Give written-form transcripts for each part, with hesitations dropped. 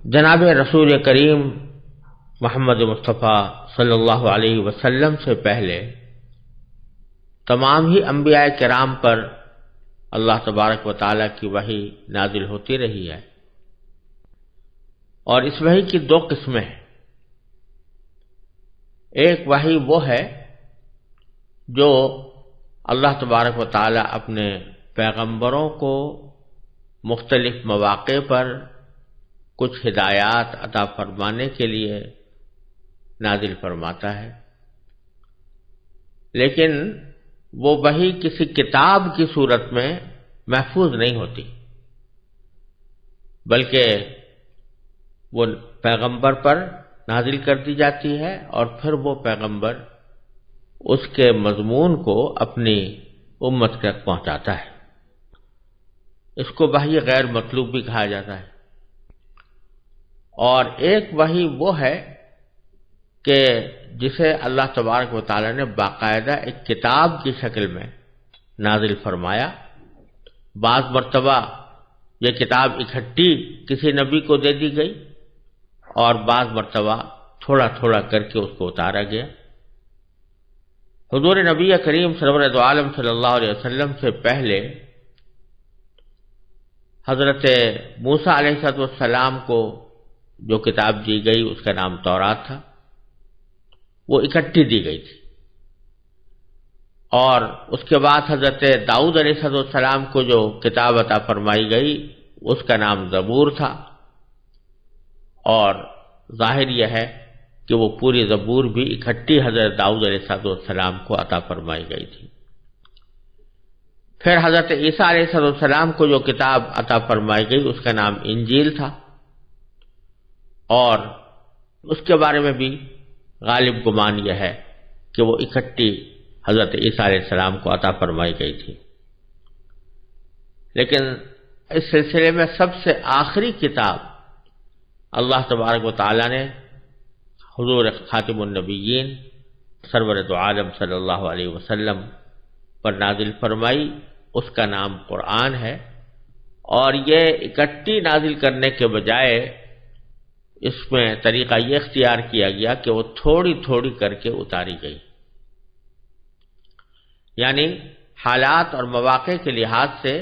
جناب رسول کریم محمد مصطفیٰ صلی اللہ علیہ وسلم سے پہلے تمام ہی انبیاء کرام پر اللہ تبارک و تعالیٰ کی وحی نازل ہوتی رہی ہے، اور اس وحی کی دو قسمیں ہیں۔ ایک وحی وہ ہے جو اللہ تبارک و تعالیٰ اپنے پیغمبروں کو مختلف مواقع پر کچھ ہدایات عطا فرمانے کے لیے نازل فرماتا ہے، لیکن وہ وحی کسی کتاب کی صورت میں محفوظ نہیں ہوتی، بلکہ وہ پیغمبر پر نازل کر دی جاتی ہے اور پھر وہ پیغمبر اس کے مضمون کو اپنی امت تک پہنچاتا ہے۔ اس کو وحی غیر مطلوب بھی کہا جاتا ہے۔ اور ایک وحی وہ ہے کہ جسے اللہ تبارک و تعالیٰ نے باقاعدہ ایک کتاب کی شکل میں نازل فرمایا۔ بعض مرتبہ یہ کتاب اکٹھی کسی نبی کو دے دی گئی، اور بعض مرتبہ تھوڑا تھوڑا کر کے اس کو اتارا گیا۔ حضور نبی کریم سرور دو عالم صلی اللہ علیہ وسلم سے پہلے حضرت موسیٰ علیہ السلام کو جو کتاب دی گئی اس کا نام تورات تھا، وہ اکٹھی دی گئی تھی۔ اور اس کے بعد حضرت داؤد علیہ السلام کو جو کتاب عطا فرمائی گئی اس کا نام زبور تھا، اور ظاہر یہ ہے کہ وہ پوری زبور بھی اکٹھی حضرت داؤد علیہ السلام کو عطا فرمائی گئی تھی۔ پھر حضرت عیسیٰ علیہ السلام کو جو کتاب عطا فرمائی گئی اس کا نام انجیل تھا، اور اس کے بارے میں بھی غالب گمان یہ ہے کہ وہ اکٹھی حضرت عیسیٰ علیہ السلام کو عطا فرمائی گئی تھی۔ لیکن اس سلسلے میں سب سے آخری کتاب اللہ تبارک و تعالیٰ نے حضور خاتم النبیین سرور دو عالم صلی اللہ علیہ وسلم پر نازل فرمائی، اس کا نام قرآن ہے۔ اور یہ اکٹھی نازل کرنے کے بجائے اس میں طریقہ یہ اختیار کیا گیا کہ وہ تھوڑی تھوڑی کر کے اتاری گئی، یعنی حالات اور مواقع کے لحاظ سے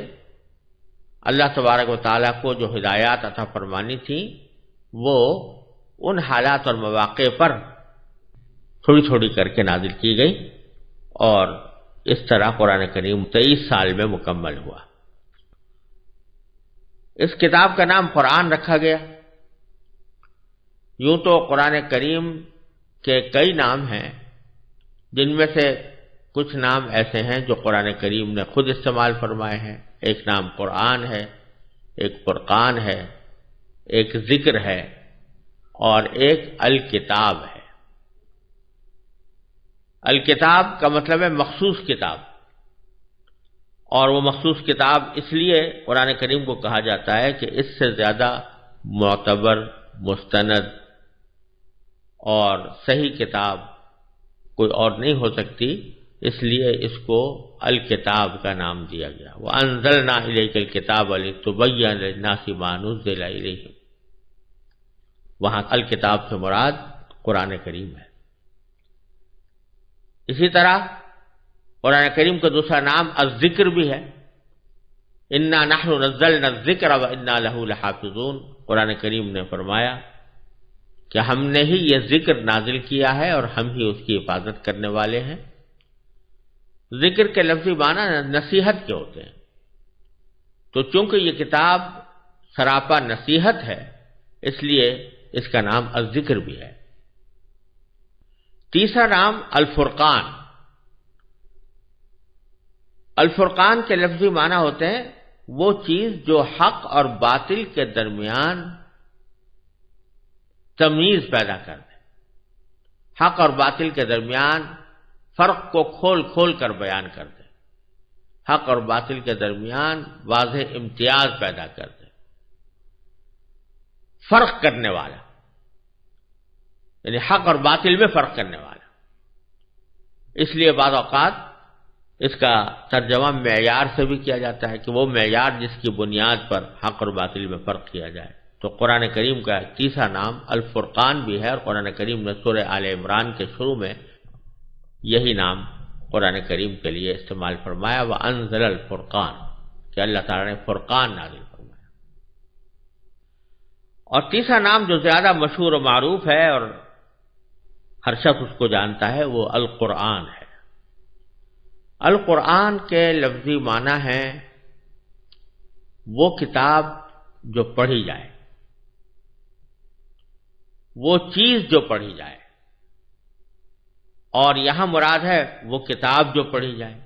اللہ تبارک و تعالیٰ کو جو ہدایات عطا فرمانی تھی وہ ان حالات اور مواقع پر تھوڑی تھوڑی کر کے نازل کی گئی، اور اس طرح قرآن کریم 23 سال میں مکمل ہوا۔ اس کتاب کا نام قرآن رکھا گیا۔ یوں تو قرآن کریم کے کئی نام ہیں، جن میں سے کچھ نام ایسے ہیں جو قرآن کریم نے خود استعمال فرمائے ہیں۔ ایک نام قرآن ہے، ایک فرقان ہے، ایک ذکر ہے، اور ایک الکتاب ہے۔ الکتاب کا مطلب ہے مخصوص کتاب، اور وہ مخصوص کتاب اس لیے قرآن کریم کو کہا جاتا ہے کہ اس سے زیادہ معتبر، مستند اور صحیح کتاب کوئی اور نہیں ہو سکتی، اس لیے اس کو الکتاب کا نام دیا گیا۔ وَأَنزَلْنَا إِلَيْكَ الْكِتَابَ لِتُبَيِّنَ لِلنَّاسِ مَا نُزِّلَ إِلَيْهِمْ، وہاں الکتاب سے مراد قرآن کریم ہے۔ اسی طرح قرآن کریم کا دوسرا نام الذکر بھی ہے۔ اِنَّا نَحْنُ نَزَّلْنَا الذِّكْرَ وَإِنَّا لَهُ لَحَافِظُونَ، قرآن کریم نے فرمایا کہ ہم نے ہی یہ ذکر نازل کیا ہے اور ہم ہی اس کی حفاظت کرنے والے ہیں۔ ذکر کے لفظی معنی نصیحت کے ہوتے ہیں، تو چونکہ یہ کتاب سراپا نصیحت ہے اس لیے اس کا نام الذکر بھی ہے۔ تیسرا نام الفرقان۔ الفرقان کے لفظی معنی ہوتے ہیں وہ چیز جو حق اور باطل کے درمیان تمیز پیدا کر دے، حق اور باطل کے درمیان فرق کو کھول کھول کر بیان کر دے، حق اور باطل کے درمیان واضح امتیاز پیدا کر دے، فرق کرنے والا، یعنی حق اور باطل میں فرق کرنے والا۔ اس لیے بعض اوقات اس کا ترجمہ معیار سے بھی کیا جاتا ہے کہ وہ معیار جس کی بنیاد پر حق اور باطل میں فرق کیا جائے۔ تو قرآن کریم کا تیسرا نام الفرقان بھی ہے، اور قرآن کریم نے سورہ آل عمران کے شروع میں یہی نام قرآن کریم کے لیے استعمال فرمایا، وَأَنزَلَ الْفُرْقَانَ، کہ اللہ تعالیٰ نے فرقان نازل فرمایا۔ اور تیسرا نام جو زیادہ مشہور و معروف ہے اور ہر شخص اس کو جانتا ہے، وہ القرآن ہے۔ القرآن کے لفظی معنی ہے وہ کتاب جو پڑھی جائے، وہ چیز جو پڑھی جائے، اور یہاں مراد ہے وہ کتاب جو پڑھی جائے،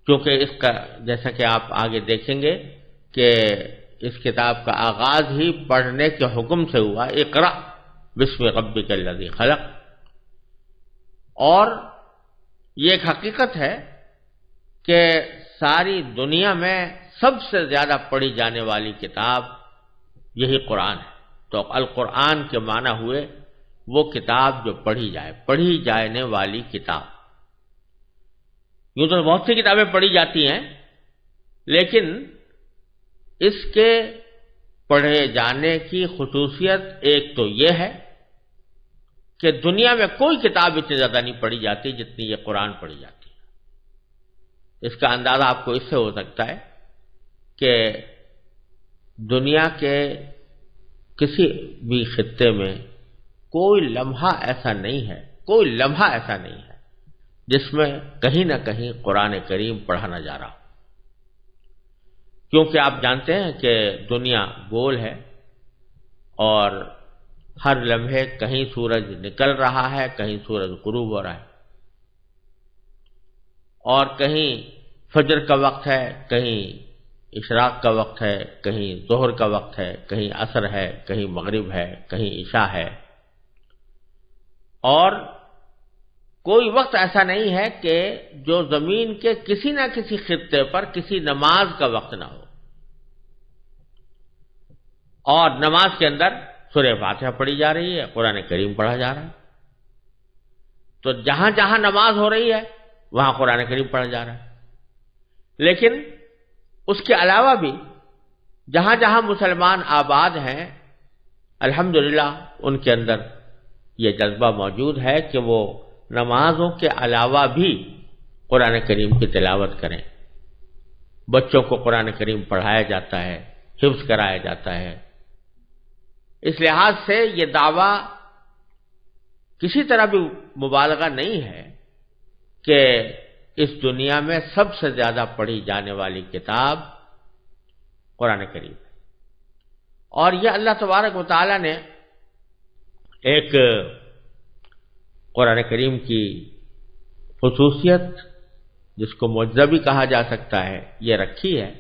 کیونکہ اس کا جیسا کہ آپ آگے دیکھیں گے کہ اس کتاب کا آغاز ہی پڑھنے کے حکم سے ہوا، اقرأ بسم ربک الذی خلق۔ اور یہ ایک حقیقت ہے کہ ساری دنیا میں سب سے زیادہ پڑھی جانے والی کتاب یہی قرآن ہے، تو القرآن کے معنی ہوئے وہ کتاب جو پڑھی جائے، پڑھی جانے والی کتاب۔ یوں تو بہت سی کتابیں پڑھی جاتی ہیں، لیکن اس کے پڑھے جانے کی خصوصیت ایک تو یہ ہے کہ دنیا میں کوئی کتاب اتنی زیادہ نہیں پڑھی جاتی جتنی یہ قرآن پڑھی جاتی ہے۔ اس کا اندازہ آپ کو اس سے ہو سکتا ہے کہ دنیا کے کسی بھی خطے میں کوئی لمحہ ایسا نہیں ہے جس میں کہیں نہ کہیں قرآن کریم پڑھا نہ جا رہا ہو، کیونکہ آپ جانتے ہیں کہ دنیا گول ہے اور ہر لمحے کہیں سورج نکل رہا ہے، کہیں سورج غروب ہو رہا ہے، اور کہیں فجر کا وقت ہے، کہیں اشراق کا وقت ہے، کہیں ظہر کا وقت ہے، کہیں عصر ہے، کہیں مغرب ہے، کہیں عشاء ہے، اور کوئی وقت ایسا نہیں ہے کہ جو زمین کے کسی نہ کسی خطے پر کسی نماز کا وقت نہ ہو، اور نماز کے اندر سورہ فاتحہ پڑھی جا رہی ہے، قرآن کریم پڑھا جا رہا ہے۔ تو جہاں جہاں نماز ہو رہی ہے وہاں قرآن کریم پڑھا جا رہا ہے، لیکن اس کے علاوہ بھی جہاں جہاں مسلمان آباد ہیں الحمدللہ ان کے اندر یہ جذبہ موجود ہے کہ وہ نمازوں کے علاوہ بھی قرآن کریم کی تلاوت کریں، بچوں کو قرآن کریم پڑھایا جاتا ہے، حفظ کرایا جاتا ہے۔ اس لحاظ سے یہ دعویٰ کسی طرح بھی مبالغہ نہیں ہے کہ اس دنیا میں سب سے زیادہ پڑھی جانے والی کتاب قرآن کریم ہے، اور یہ اللہ تبارک و تعالی نے ایک قرآن کریم کی خصوصیت جس کو معجزہ بھی کہا جا سکتا ہے یہ رکھی ہے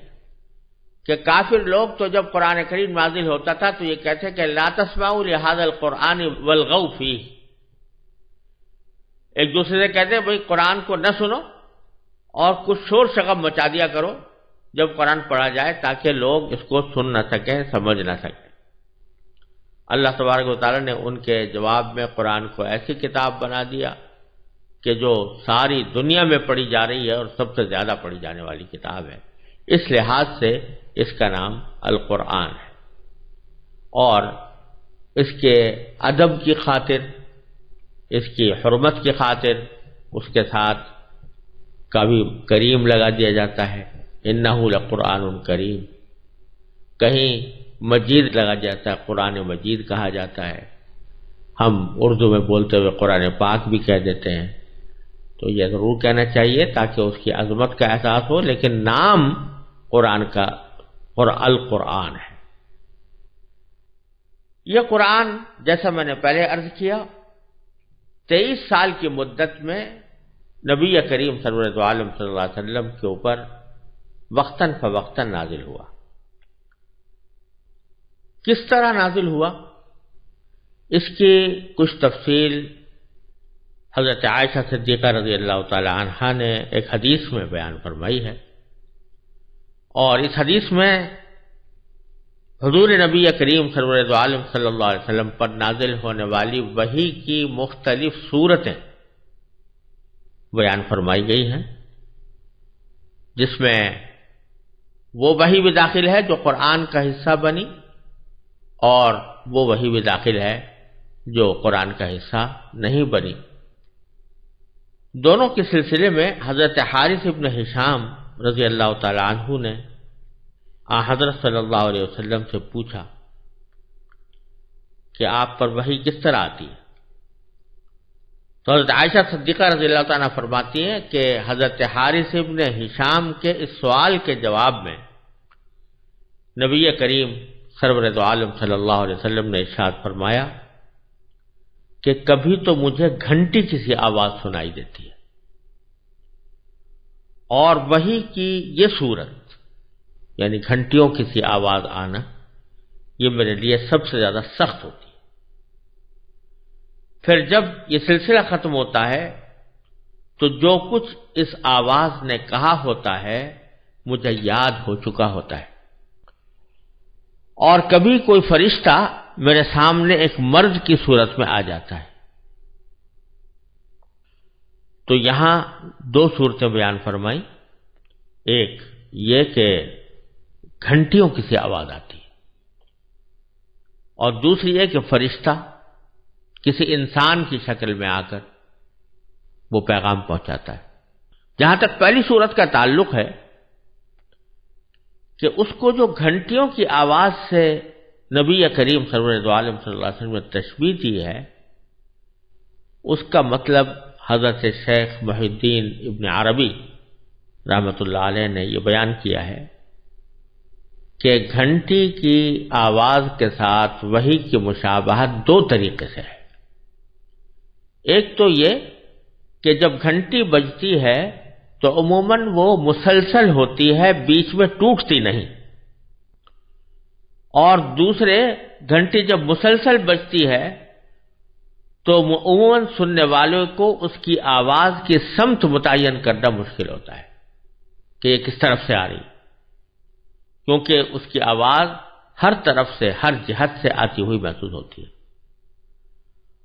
کہ کافر لوگ تو جب قرآن کریم نازل ہوتا تھا تو یہ کہتے کہ لا تسمعوا لهذا القرآن والغوا فیہ، ایک دوسرے سے کہتے ہیں بھئی قرآن کو نہ سنو اور کچھ شور شغب مچا دیا کرو جب قرآن پڑھا جائے تاکہ لوگ اس کو سن نہ سکیں، سمجھ نہ سکیں۔ اللہ تبارک و تعالیٰ نے ان کے جواب میں قرآن کو ایسی کتاب بنا دیا کہ جو ساری دنیا میں پڑھی جا رہی ہے اور سب سے زیادہ پڑھی جانے والی کتاب ہے۔ اس لحاظ سے اس کا نام القرآن ہے، اور اس کے ادب کی خاطر، اس کی حرمت کی خاطر اس کے ساتھ کبھی کریم لگا دیا جاتا ہے، انہ لقرآن کریم، کہیں مجید لگا جاتا ہے، قرآن مجید کہا جاتا ہے، ہم اردو میں بولتے ہوئے قرآن پاک بھی کہہ دیتے ہیں، تو یہ ضرور کہنا چاہیے تاکہ اس کی عظمت کا احساس ہو، لیکن نام قرآن کا القرآن ہے۔ یہ قرآن جیسا میں نے پہلے عرض کیا 23 سال کی مدت میں نبی کریم سرور دو عالم صلی اللہ علیہ وسلم کے اوپر وقتاً فوقتاً نازل ہوا۔ کس طرح نازل ہوا اس کی کچھ تفصیل حضرت عائشہ صدیقہ رضی اللہ تعالی عنہا نے ایک حدیث میں بیان فرمائی ہے، اور اس حدیث میں حضور نبی کریم سرور دو عالم صلی اللہ علیہ وسلم پر نازل ہونے والی وحی کی مختلف صورتیں بیان فرمائی گئی ہیں، جس میں وہ وحی بھی داخل ہے جو قرآن کا حصہ بنی، اور وہ وحی بھی داخل ہے جو قرآن کا حصہ نہیں بنی۔ دونوں کے سلسلے میں حضرت حارث ابن ہشام رضی اللہ تعالی عنہ نے حضرت صلی اللہ علیہ وسلم سے پوچھا کہ آپ پر وحی کس طرح آتی ہے؟ تو حضرت عائشہ صدیقہ رضی اللہ تعالیٰ فرماتی ہیں کہ حضرت حارث ابن ہشام کے اس سوال کے جواب میں نبی کریم سرور دو عالم صلی اللہ علیہ وسلم نے ارشاد فرمایا کہ کبھی تو مجھے گھنٹی کسی آواز سنائی دیتی ہے، اور وحی کی یہ صورت یعنی گھنٹیوں کسی آواز آنا یہ میرے لیے سب سے زیادہ سخت ہوتی ہے۔ پھر جب یہ سلسلہ ختم ہوتا ہے تو جو کچھ اس آواز نے کہا ہوتا ہے مجھے یاد ہو چکا ہوتا ہے، اور کبھی کوئی فرشتہ میرے سامنے ایک مرد کی صورت میں آ جاتا ہے۔ تو یہاں دو صورتیں بیان فرمائی، ایک یہ کہ گھنٹیوں کسی آواز آتی ہے، اور دوسری یہ کہ فرشتہ کسی انسان کی شکل میں آ کر وہ پیغام پہنچاتا ہے۔ جہاں تک پہلی صورت کا تعلق ہے کہ اس کو جو گھنٹیوں کی آواز سے نبی کریم سرور دو عالم صلی اللہ علیہ وسلم نے تشبیہ دی ہے، اس کا مطلب حضرت شیخ محی الدین ابن عربی رحمۃ اللہ علیہ نے یہ بیان کیا ہے کہ گھنٹی کی آواز کے ساتھ وحی کی مشابہت دو طریقے سے ہے۔ ایک تو یہ کہ جب گھنٹی بجتی ہے تو عموماً وہ مسلسل ہوتی ہے، بیچ میں ٹوٹتی نہیں، اور دوسرے گھنٹی جب مسلسل بجتی ہے تو عموماً سننے والوں کو اس کی آواز کی سمت متعین کرنا مشکل ہوتا ہے کہ یہ کس طرف سے آ رہی، کیونکہ اس کی آواز ہر طرف سے ہر جہت سے آتی ہوئی محسوس ہوتی ہے۔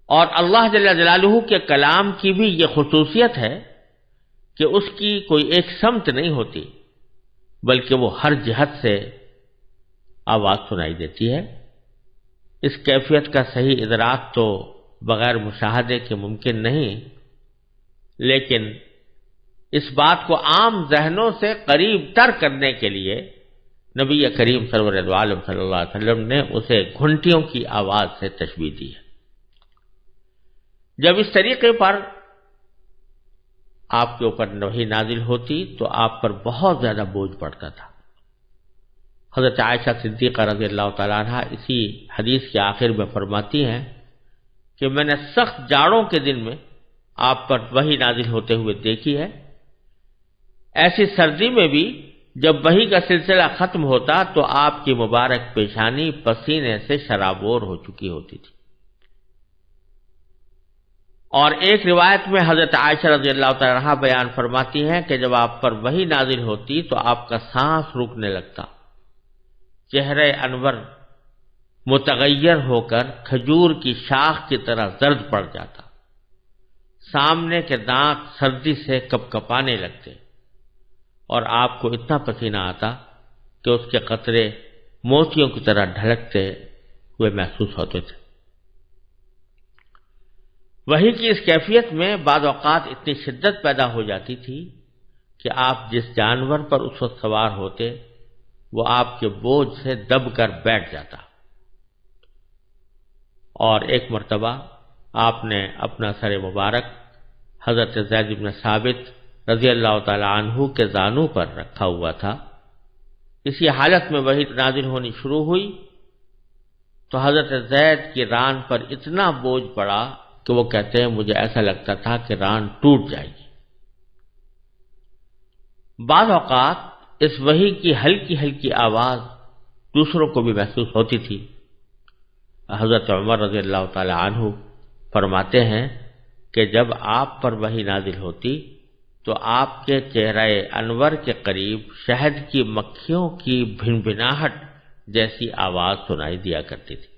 اور اللہ جل جلالہ کے کلام کی بھی یہ خصوصیت ہے کہ اس کی کوئی ایک سمت نہیں ہوتی، بلکہ وہ ہر جہت سے آواز سنائی دیتی ہے۔ اس کیفیت کا صحیح ادراک تو بغیر مشاہدے کے ممکن نہیں، لیکن اس بات کو عام ذہنوں سے قریب تر کرنے کے لیے نبی کریم سرور دو عالم صلی اللہ علیہ وسلم نے اسے گھنٹیوں کی آواز سے تشبیہ دی ہے۔ جب اس طریقے پر آپ کے اوپر وحی نازل ہوتی تو آپ پر بہت زیادہ بوجھ پڑتا تھا۔ حضرت عائشہ صدیقہ رضی اللہ تعالیٰ عنہ اسی حدیث کے آخر میں فرماتی ہیں کہ میں نے سخت جاڑوں کے دن میں آپ پر وحی نازل ہوتے ہوئے دیکھی ہے، ایسی سردی میں بھی جب وحی کا سلسلہ ختم ہوتا تو آپ کی مبارک پیشانی پسینے سے شرابور ہو چکی ہوتی تھی۔ اور ایک روایت میں حضرت عائشہ رضی اللہ تعالیٰ عنہ بیان فرماتی ہیں کہ جب آپ پر وحی نازل ہوتی تو آپ کا سانس رکنے لگتا، چہرہ انور متغیر ہو کر کھجور کی شاخ کی طرح زرد پڑ جاتا، سامنے کے دانت سردی سے کپکپانے لگتے، اور آپ کو اتنا پسینہ آتا کہ اس کے قطرے موتیوں کی طرح ڈھلکتے ہوئے محسوس ہوتے تھے۔ وحی کی اس کیفیت میں بعض اوقات اتنی شدت پیدا ہو جاتی تھی کہ آپ جس جانور پر اس وقت سوار ہوتے وہ آپ کے بوجھ سے دب کر بیٹھ جاتا۔ اور ایک مرتبہ آپ نے اپنا سر مبارک حضرت زید بن ثابت رضی اللہ تعالی عنہ کے زانوں پر رکھا ہوا تھا۔ اسی حالت میں وحی نازل ہونی شروع ہوئی تو حضرت زید کی ران پر اتنا بوجھ پڑا کہ وہ کہتے ہیں مجھے ایسا لگتا تھا کہ ران ٹوٹ جائے گی۔ بعض اوقات اس وحی کی ہلکی ہلکی آواز دوسروں کو بھی محسوس ہوتی تھی۔ حضرت عمر رضی اللہ تعالی عنہ فرماتے ہیں کہ جب آپ پر وحی نازل ہوتی تو آپ کے چہرہ انور کے قریب شہد کی مکھیوں کی بھنبھناہٹ جیسی آواز سنائی دیا کرتی تھی۔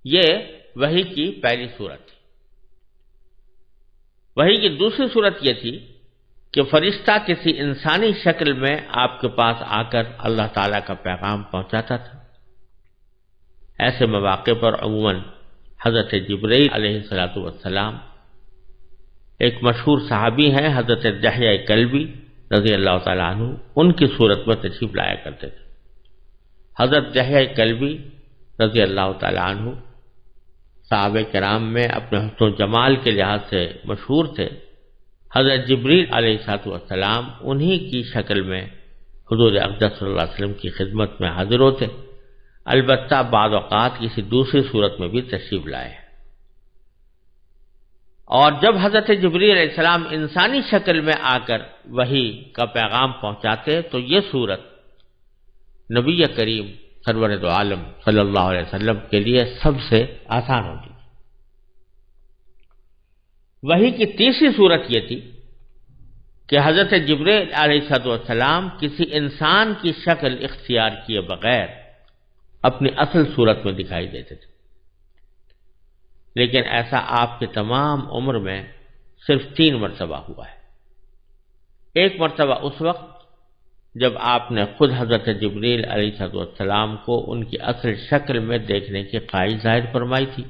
یہ وحی کی پہلی صورت تھی۔ وحی کی دوسری صورت یہ تھی کہ فرشتہ کسی انسانی شکل میں آپ کے پاس آ کر اللہ تعالیٰ کا پیغام پہنچاتا تھا۔ ایسے مواقع پر عموماً حضرت جبرائیل علیہ السلام ایک مشہور صحابی ہیں حضرت دحیہ کلبی رضی اللہ تعالیٰ عنہ، ان کی صورت میں تشریف لایا کرتے تھے۔ حضرت دحیہ کلبی رضی اللہ تعالیٰ عنہ صحابہ کرام میں اپنے حسن و جمال کے لحاظ سے مشہور تھے۔ حضرت جبریل علیہ السلام انہی کی شکل میں حضور اقدس صلی اللہ علیہ وسلم کی خدمت میں حاضر ہوتے، البتہ بعض اوقات کسی دوسری صورت میں بھی تشریف لائے۔ اور جب حضرت جبریل علیہ السلام انسانی شکل میں آ کر وحی کا پیغام پہنچاتے تو یہ صورت نبی کریم سرور دو عالم صلی اللہ علیہ وسلم کے لیے سب سے آسان ہوتی۔ وحی کی تیسری صورت یہ تھی کہ حضرت جبریل علیہ السلام کسی انسان کی شکل اختیار کیے بغیر اپنی اصل صورت میں دکھائی دیتے تھے، لیکن ایسا آپ کے تمام عمر میں صرف 3 مرتبہ ہوا ہے۔ ایک مرتبہ اس وقت جب آپ نے خود حضرت جبریل علیہ السلام کو ان کی اصل شکل میں دیکھنے کی خواہش ظاہر فرمائی تھی،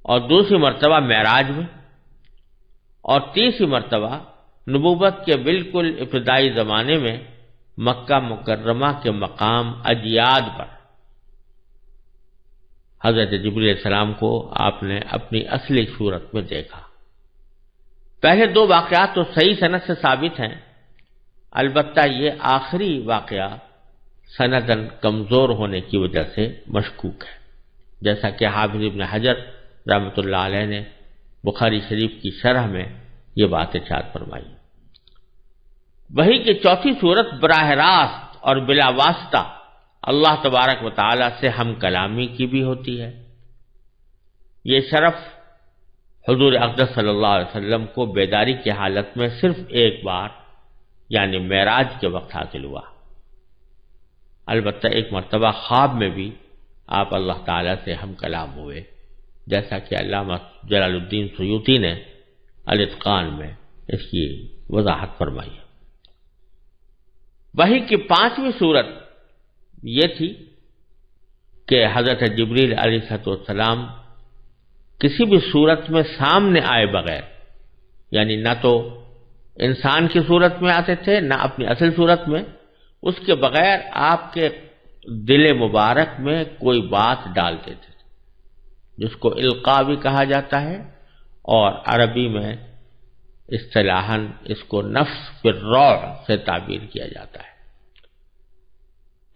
اور دوسری مرتبہ معراج میں، اور تیسری مرتبہ نبوت کے بالکل ابتدائی زمانے میں مکہ مکرمہ کے مقام اجیاد پر حضرت جبریل علیہ السلام کو آپ نے اپنی اصلی صورت میں دیکھا۔ پہلے 2 واقعات تو صحیح سند سے ثابت ہیں، البتہ یہ آخری واقعہ سنداً کمزور ہونے کی وجہ سے مشکوک ہے، جیسا کہ حافظ ابن حجر رحمۃ اللہ علیہ نے بخاری شریف کی شرح میں یہ بات ارشاد فرمائی۔ وحی کی چوتھی صورت براہ راست اور بلا واسطہ اللہ تبارک و تعالی سے ہم کلامی کی بھی ہوتی ہے۔ یہ شرف حضور اقدس صلی اللہ علیہ وسلم کو بیداری کی حالت میں صرف ایک بار یعنی معراج کے وقت حاصل ہوا، البتہ ایک مرتبہ خواب میں بھی آپ اللہ تعالی سے ہم کلام ہوئے، جیسا کہ علامہ جلال الدین سیوطی نے الاتقان میں اس کی وضاحت فرمائی ہے۔ وحی کی 5ویں صورت یہ تھی کہ حضرت جبریل علیہ السلام کسی بھی صورت میں سامنے آئے بغیر، یعنی نہ تو انسان کی صورت میں آتے تھے نہ اپنی اصل صورت میں، اس کے بغیر آپ کے دل مبارک میں کوئی بات ڈالتے تھے، جس کو القاء بھی کہا جاتا ہے، اور عربی میں اصطلاحاً اس کو نفس بالروع سے تعبیر کیا جاتا ہے۔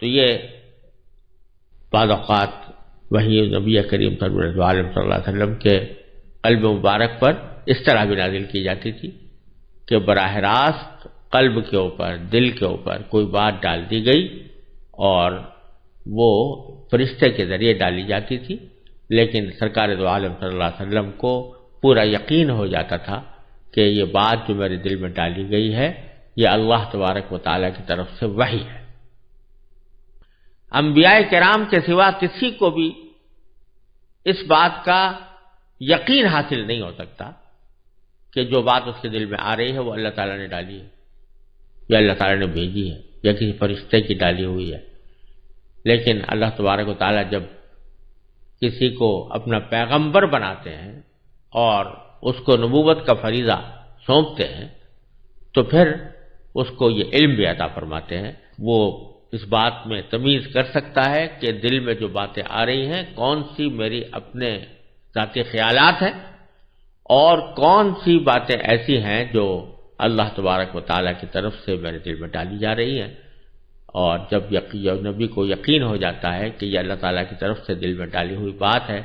تو یہ بعض اوقات وحی نبی کریم صلی اللہ علیہ وسلم کے قلب مبارک پر اس طرح بھی نازل کی جاتی تھی کہ براہ راست قلب کے اوپر، دل کے اوپر کوئی بات ڈال دی گئی، اور وہ فرشتے کے ذریعے ڈالی جاتی تھی، لیکن سرکار دو عالم صلی اللہ علیہ وسلم کو پورا یقین ہو جاتا تھا کہ یہ بات جو میرے دل میں ڈالی گئی ہے یہ اللہ تبارک و تعالیٰ کی طرف سے وحی ہے۔ انبیاء کرام کے سوا کسی کو بھی اس بات کا یقین حاصل نہیں ہو سکتا کہ جو بات اس کے دل میں آ رہی ہے وہ اللہ تعالیٰ نے ڈالی ہے یا اللہ تعالیٰ نے بھیجی ہے یا کسی فرشتے کی ڈالی ہوئی ہے، لیکن اللہ تبارک و تعالیٰ جب کسی کو اپنا پیغمبر بناتے ہیں اور اس کو نبوت کا فریضہ سونپتے ہیں تو پھر اس کو یہ علم بھی عطا فرماتے ہیں، وہ اس بات میں تمیز کر سکتا ہے کہ دل میں جو باتیں آ رہی ہیں کون سی میری اپنے ذاتی خیالات ہیں اور کون سی باتیں ایسی ہیں جو اللہ تبارک و تعالیٰ کی طرف سے میرے دل میں ڈالی جا رہی ہیں۔ اور جب نبی کو یقین ہو جاتا ہے کہ یہ اللہ تعالیٰ کی طرف سے دل میں ڈالی ہوئی بات ہے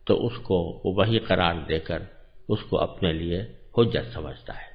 تو اس کو وہ وحی قرار دے کر اس کو اپنے لیے حجت سمجھتا ہے۔